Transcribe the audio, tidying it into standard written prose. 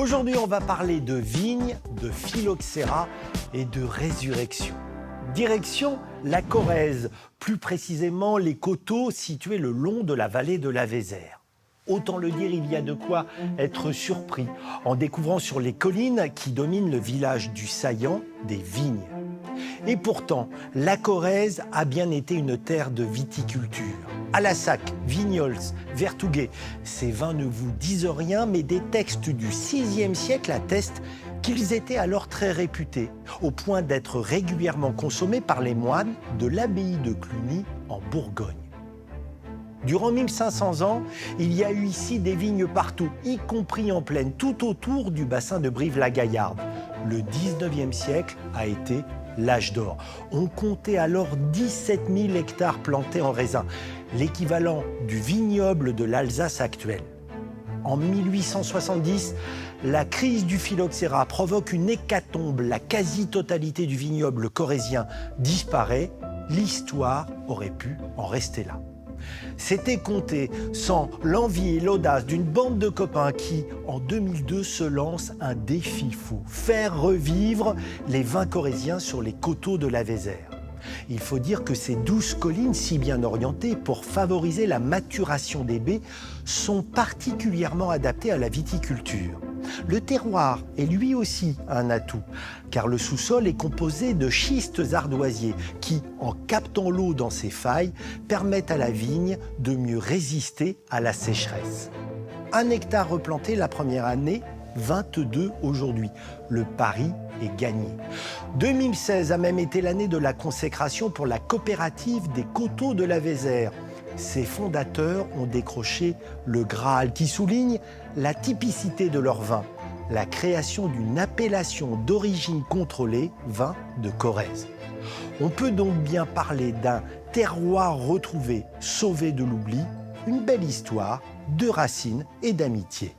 Aujourd'hui, on va parler de vignes, de phylloxéra et de résurrection. Direction la Corrèze, plus précisément les coteaux situés le long de la vallée de la Vézère. Autant le dire, il y a de quoi être surpris en découvrant sur les collines qui dominent le village du Saillant des vignes. Et pourtant, la Corrèze a bien été une terre de viticulture. Alassac, Vignols, Vertouguet, ces vins ne vous disent rien, mais des textes du VIe siècle attestent qu'ils étaient alors très réputés, au point d'être régulièrement consommés par les moines de l'abbaye de Cluny en Bourgogne. Durant 1500 ans, il y a eu ici des vignes partout, y compris en plaine, tout autour du bassin de Brive-la-Gaillarde. Le 19e siècle a été l'âge d'or. On comptait alors 17 000 hectares plantés en raisin, l'équivalent du vignoble de l'Alsace actuelle. En 1870, la crise du phylloxéra provoque une hécatombe. La quasi-totalité du vignoble corrézien disparaît. L'histoire aurait pu en rester là. C'était compté sans l'envie et l'audace d'une bande de copains qui, en 2002, se lance un défi fou: faire revivre les vins corréziens sur les coteaux de la Vézère. Il faut dire que ces 12 collines, si bien orientées pour favoriser la maturation des baies, sont particulièrement adaptées à la viticulture. Le terroir est lui aussi un atout, car le sous-sol est composé de schistes ardoisiers qui, en captant l'eau dans ses failles, permettent à la vigne de mieux résister à la sécheresse. 1 hectare replanté la première année, 22 aujourd'hui. Le pari est gagné. 2016 a même été l'année de la consécration pour la coopérative des coteaux de la Vézère. Ses fondateurs ont décroché le Graal qui souligne la typicité de leur vin, la création d'une appellation d'origine contrôlée, vin de Corrèze. On peut donc bien parler d'un terroir retrouvé, sauvé de l'oubli, une belle histoire de racines et d'amitié.